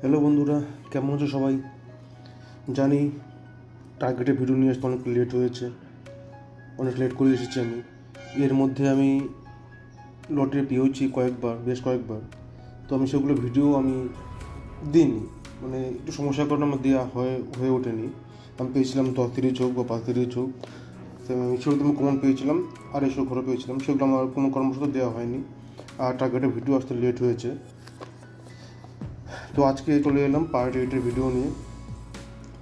Hello বন্ধুরা, কেমন আছো সবাই? জানি টার্গেটে ভিডিও নিয়ে আসতে অনেক লেট হয়েছে, অনেক লেট করে এসেছি আমি। এর মধ্যে আমি লটারি পেয়েছি বেশ কয়েকবার। তো আমি সেগুলো ভিডিও দিইনি, একটু সমস্যার কারণে আমার দেওয়া হয়ে ওঠেনি। আমি পেয়েছিলাম 10-30 হোক বা 5-30 হোক, তো আমি সেগুলো আমি কমন পেয়েছিলাম, আর এসব ঘরে পেয়েছিলাম, সেগুলো আমার কোনো কর্মসূত্র দেওয়া হয়নি, আর টার্গেটে ভিডিও আসতে লেট হয়েছে। তো আজকে চলে এলাম পার্ট 8-এর ভিডিও নিয়ে।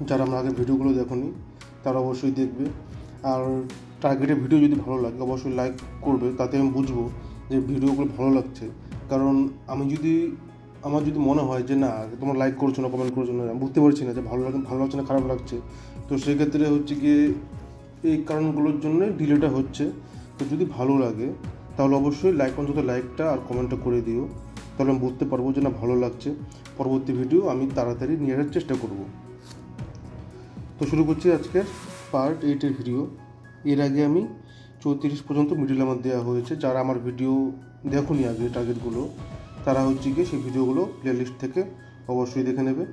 যারা আমার আগের ভিডিওগুলো দেখোনি তারা অবশ্যই দেখবে, আর টার্গেটের ভিডিও যদি ভালো লাগে অবশ্যই লাইক করবে, তাতে আমি বুঝবো যে ভিডিওগুলো ভালো লাগছে। কারণ আমার যদি মনে হয় যে না তোমরা লাইক করছো না, কমেন্ট করছো না, বুঝতে পারছি না যে ভালো লাগছে না খারাপ লাগছে, তো সেক্ষেত্রে হচ্ছে গিয়ে এই কারণগুলোর জন্য ডিলেটা হচ্ছে। তো যদি ভালো লাগে তাহলে অবশ্যই অন্তত লাইকটা আর কমেন্টটা করে দিও, তাহলে আমি বুঝতে পারবো যে না ভালো লাগছে। পরবর্তী ভিডিও আমি তাড়াতাড়ি নিয়ে আসার চেষ্টা করব। তো শুরু করছি আজকের পার্ট 8-এর ভিডিও। এর আগে আমি 34 পর্যন্ত মিডিল আমার দেওয়া হয়েছে। যারা আমার ভিডিও দেখোনি আগে টার্গেটগুলো, তারা হচ্ছে গিয়ে সেই ভিডিওগুলো প্লেলিস্ট থেকে অবশ্যই দেখে নেবে।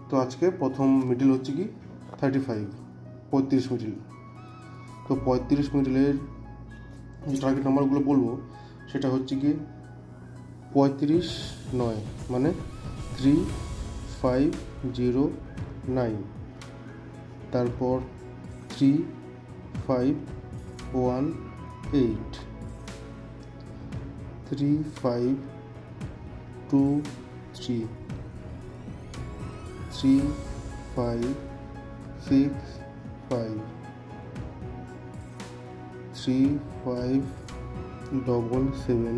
তো আজকে প্রথম মিডিল হচ্ছে কি 35 মিডিল। তো 35 মিডিলের যে টার্গেট নাম্বারগুলো বলবো সেটা হচ্ছে কি 35-9, মানে 3509, তারপর 3518, 3523, 3565, 3577,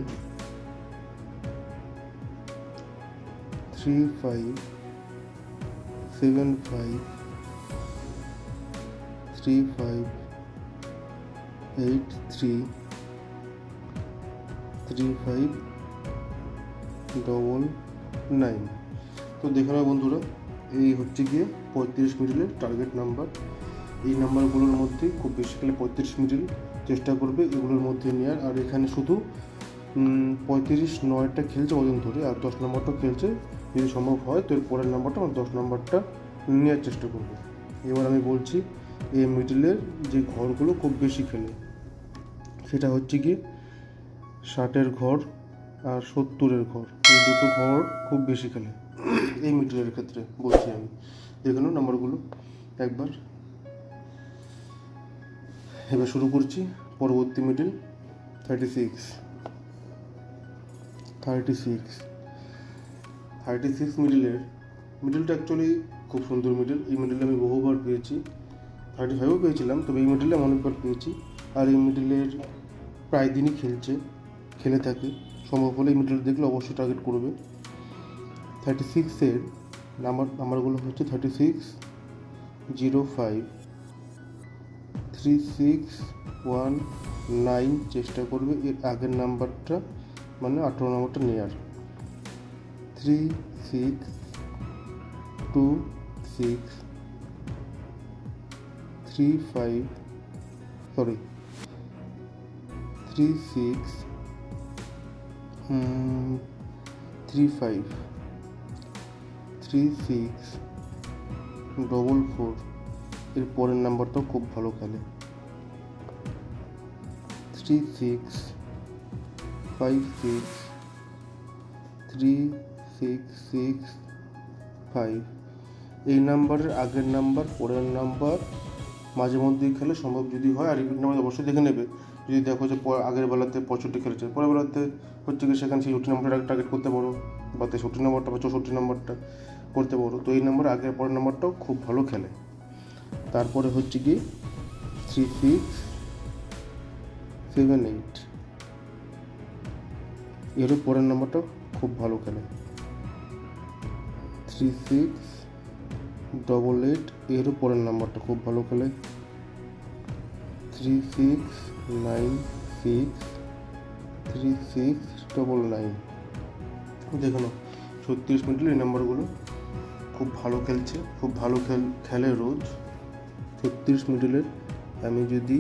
3575, 3583, 3599। তো দেখে নাও বন্ধুরা, এই হচ্ছে গিয়ে 35 মিডিলের টার্গেট নাম্বার। এই নাম্বারগুলোর মধ্যে খুব বেশি খেলে 35 মিডিল চেষ্টা করবে এগুলোর মধ্যে নেওয়ার। আর এখানে শুধু 35-9টা খেলছে ওজন ধরে, আর 10 নম্বরটা খেলছে যদি সম্ভব হয় তো এর পরের নাম্বারটা 10 নম্বরটা নেওয়ার চেষ্টা করবে। এবার আমি বলছি এই মিডিলের যে ঘরগুলো খুব বেশি খেলে, সেটা হচ্ছে কি 60-এর ঘর আর 70-এর ঘর। এই দুটো ঘর খুব বেশি খেলে এই মিডিলের ক্ষেত্রে বলছি আমি। দেখে নাও নাম্বারগুলো একবার। এবার শুরু করছি পরবর্তী মিডিল 36 মিডিলটা অ্যাকচুয়ালি খুব সুন্দর মিডিল। এই মিডিলে আমি বহুবার পেয়েছি, 35ও পেয়েছিলাম, তবে এই মিডিলে আমি অনেকবার পেয়েছি। আর এই মিডিলের প্রায় দিনই খেলে থাকে। সম্ভব হলে এই মিডিল দেখলে অবশ্যই টার্গেট করবে। 36-এর নাম্বারগুলো হচ্ছে 3605, 3619, চেষ্টা করবে এর আগের নাম্বারটা মানে 18 নম্বরটা নেয়ার। 3626, 3635, 3644, এর পরের নাম্বারটাও খুব ভালো খেলে। 3656, 3665, এই নাম্বারের আগের নাম্বার পরের নাম্বার মাঝে মধ্যেই খেলে, সম্ভব যদি হয়। আর রিপিট নাম্বার অবশ্যই দেখে নেবে। যদি দেখো যে আগের বেলাতে 65 খেলেছে, পরের বেলাতে হচ্ছে কি সেখানে 66 নম্বরটা টার্গেট করতে পারো, বা 63 নম্বরটা বা 64 নম্বরটা করতে পারো। তো এই নাম্বার আগের পরের নাম্বারটাও খুব ভালো খেলে। তারপরে হচ্ছে কি 3678, এরও পরের নাম্বারটাও খুব ভালো খেলে। 3688, এরও পরের নাম্বারটা খুব ভালো খেলে। 3696, 3699। দেখো না 36 মিনিটের এই নাম্বারগুলো খুব ভালো খেলছে, খুব ভালো খেলে রোজ। 36 মিডিলের আমি যদি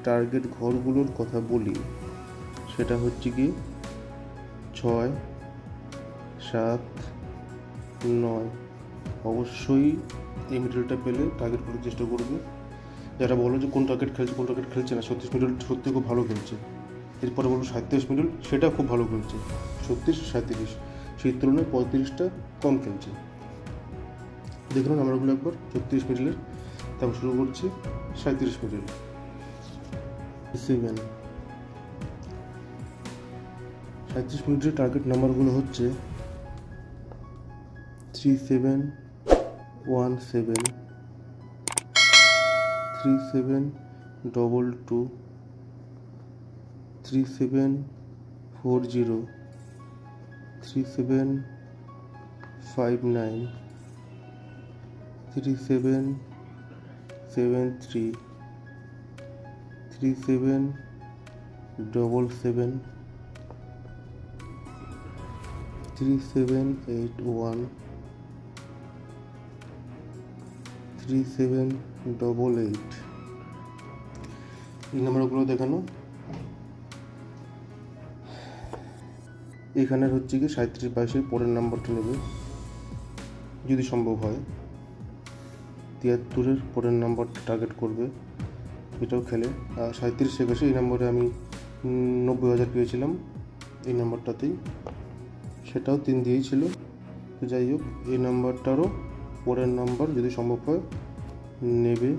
টার্গেট ঘরগুলোর কথা বলি সেটা হচ্ছে কি 6, 7, 9, অবশ্যই এই মিডলটা পেলে টার্গেট করার চেষ্টা করবে। যারা বলো যে কোন টার্গেট খেলছে না, 36 মিডল সত্যি খুব ভালো খেলছে। এরপরে বলো 37 মিডল, সেটা খুব ভালো খেলছে। 36 37 সেই তুলনায় 35টা কম খেলছে। দেখুন নাম্বারগুলো একবার 36 মিডলের। তারপর শুরু করছি 37 মিডল। 37 মিনিটের টার্গেট নাম্বারগুলো হচ্ছে 3717, 3722, 3740, 3759, 3773, 3777, 3781, 3788। এই নাম্বারগুলো দেখানো। এখানের হচ্ছে কি 37-22 পরের নাম্বারটা নেবে যদি সম্ভব হয়। 73 পরের নাম্বারটা টার্গেট করবে, এটাও খেলে। আর 37-81 এই নম্বরে আমি 90,000 পেয়েছিলাম এই নাম্বারটাতেই, সেটাও 3 দিয়েই ছিল। তো যাই হোক, এই নাম্বারটারও পরের নাম্বার যদি সম্ভব হয় নেবে।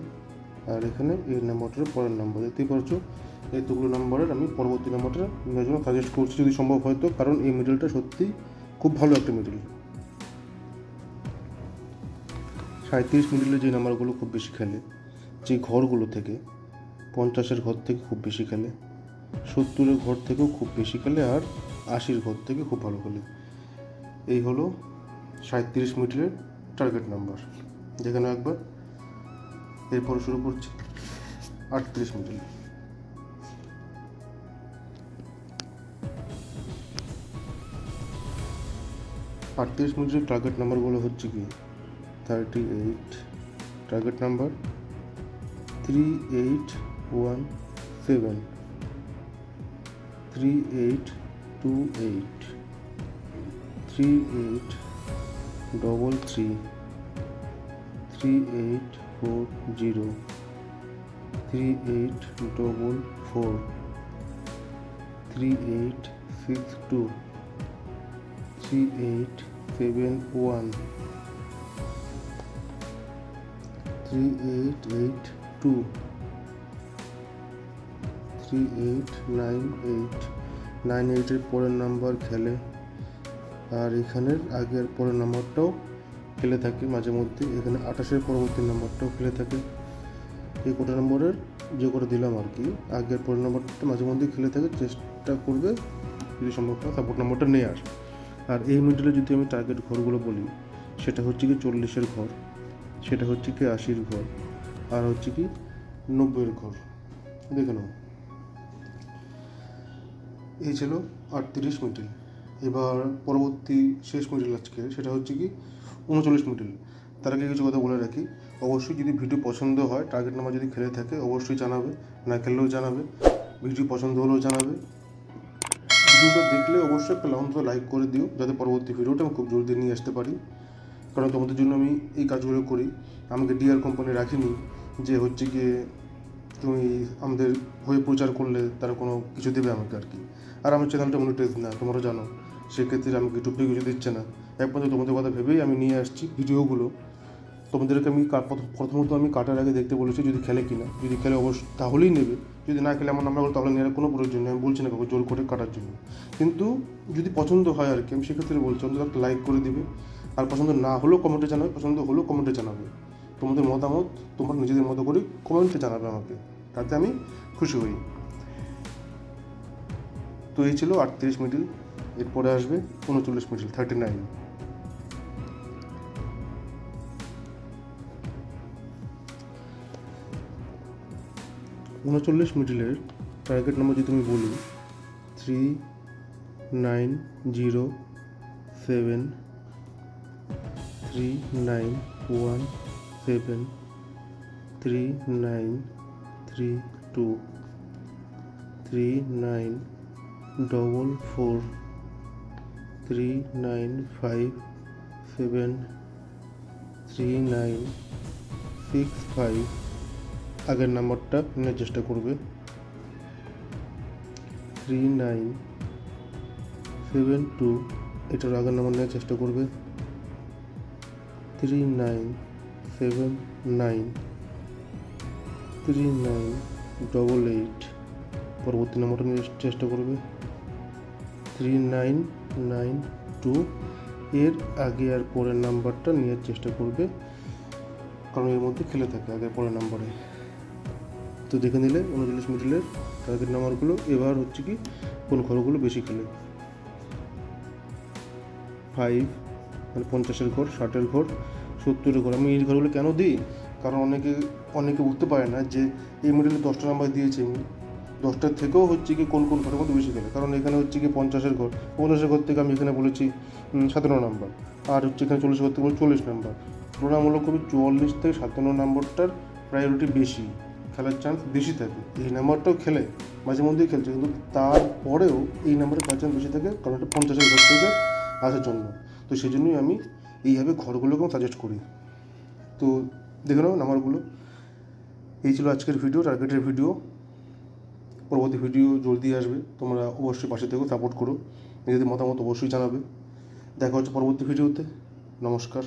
আর এখানে এই নাম্বারটার পরের নাম্বার দেখতেই পারছো। এতগুলো নাম্বারের আমি পরবর্তী নাম্বারটা নেওয়ার জন্য সাজেস্ট করছি যদি সম্ভব হয় তো, কারণ এই মিডলটা সত্যিই খুব ভালো একটা মিডল। 37 মিডলে যে নাম্বারগুলো খুব বেশি খেলে, যে ঘরগুলো থেকে 50-এর ঘর থেকে খুব বেশি খেলে, 70-এর ঘর থেকেও খুব বেশি খেলে, আর 80-র ঘর থেকে খুব ভালো খেলে। এই হলো 37 মিডলের টার্গেট নাম্বার। যেখানে একবার এরপর শুরু করছি 38 মিডল। 38 মিডলের টার্গেট নাম্বারগুলো হচ্ছে কি 38, টার্গেট নাম্বার 3817, 3828, 3833, 3840, 3844, 3862, 3871, 3882, 3898, 98-এর পরের নাম্বার খেলে। আর এখানের আগের পরের নাম্বারটাও খেলে থাকে মাঝে মধ্যে। এখানে 28-এর পরবর্তী নাম্বারটাও খেলে থাকে। এই কটা নম্বরের যে করে দিলাম আর কি, আগের পরের নাম্বারটা মাঝে মধ্যেই খেলে থাকে। চেষ্টা করবে যদি সম্ভব হয় সাপোর্ট নাম্বারটা নেওয়ার। আর এই মিডলে যদি আমি টার্গেট ঘরগুলো বলি, সেটা হচ্ছে কি 40-এর ঘর, সেটা হচ্ছে কি 80-র ঘর, আর হচ্ছে কি 90-এর ঘর। দেখে নাও, এই ছিল 38 মিডল। এবার পরবর্তী শেষ মিডল আজকে, সেটা হচ্ছে কি 39 মিডল। তার আগে কিছু কথা বলে রাখি, অবশ্যই যদি ভিডিও পছন্দ হয়, টার্গেট নাম্বার যদি খেলে থাকে অবশ্যই জানাবে, না খেললেও জানাবে। ভিডিও পছন্দ হলেও জানাবে। ভিডিওটা দেখলে অবশ্যই একটা অন্তত লাইক করে দিও, যাতে পরবর্তী ভিডিওটা আমি খুব জলদি নিয়ে আসতে পারি। কারণ তোমাদের জন্য আমি এই কাজগুলো করি। আমাকে ডিআর কোম্পানি রাখিনি যে হচ্ছে গিয়ে তুমি আমাদের হয়ে প্রচার করলে তারা কোনো কিছু দেবে আমাকে আর কি। আর আমার চ্যানেলটা মনিটাইজ না, তোমরা জানো, সেক্ষেত্রে আমাকে ইউটিউব থেকে কিছু দিচ্ছে না। একমাত্র তোমাদের কথা ভেবেই আমি নিয়ে আসছি ভিডিওগুলো। তোমাদেরকে আমি প্রথমত আমি কাটার আগে দেখতে বলেছি যদি খেলে কিনা, যদি খেলে অবশ্যই তাহলেই নেবে, যদি না খেলে আমার নাম্বারগুলো তাহলে নেওয়ার কোনো প্রয়োজন নেই। আমি বলছি না কাউকে জোর করে কাটার জন্য, কিন্তু যদি পছন্দ হয় আর কি, আমি সেক্ষেত্রে বলছি অন্তত একটা লাইক করে দিবে। আর পছন্দ না হলেও কমেন্টে জানাবে, পছন্দ হলেও কমেন্টে জানাবে। তোমাদের মতামত তোমরা নিজেদের মতো করে কমেন্টে জানাবে আমাকে, তাতে আমি খুশি হই। তো এই ছিল 38 মিডল। এরপরে আসবে 39 মিডল, 39। 39 মিডলের টার্গেট নাম্বার যদি আমি বলি 3907, 3917, 3932, 3944, 3957, 3965 আগের নাম্বারটা নেওয়ার চেষ্টা করবে। 3972 এটার আগের নাম্বার নেওয়ার চেষ্টা করবে। 3979 3988 পরবর্তী নাম্বারটা নেওয়ার চেষ্টা করবে। 3992 এর আগে আর পরের নাম্বারটা নেওয়ার চেষ্টা করবে, কারণ এর মধ্যে খেলে থাকে আগের পরের নাম্বারে। তো দেখে নিলে 39 মিডলের টার্গেট নাম্বারগুলো। এবার হচ্ছে কি কোন ঘরগুলো বেশি খেলে। 5 মানে 50-এর ঘর, 60-এর ঘর, 70-এর ঘর। আমি এই ঘরগুলো কেন দিই, কারণ অনেকে বুঝতে পারে না যে এই মিডলে 10টা নাম্বার দিয়েছি আমি, 10টার থেকেও হচ্ছে কি কোন ঘরের মধ্যে বেশি খেলে। কারণ এখানে হচ্ছে কি 50-এর ঘর, 50-এর ঘর থেকে আমি এখানে বলেছি 57 নাম্বার, আর হচ্ছে এখানে 40 ঘর থেকে 40 নাম্বার। তুলনামূলকভাবে 44 থেকে 57 নাম্বারটার প্রায়োরিটি বেশি, খেলার চান্স বেশি থাকে। এই নাম্বারটাও খেলে, মাঝে মধ্যেই খেলছে, কিন্তু তারপরেও এই নাম্বারে খেলার চান্স বেশি থাকে, কারণ এটা 50-এর ঘর থেকে আসার জন্য। তো সেই জন্যই আমি এইভাবে ঘরগুলোকেও সাজেস্ট করি। তো দেখে নাও নাম্বারগুলো। এই ছিল আজকের ভিডিও, টার্গেটের ভিডিও। পরবর্তী ভিডিও জলদি আসবে, তোমরা অবশ্যই পাশে থেকেও সাপোর্ট করো, নিজেদের মতামত অবশ্যই জানাবে। দেখা হচ্ছে পরবর্তী ভিডিওতে। নমস্কার।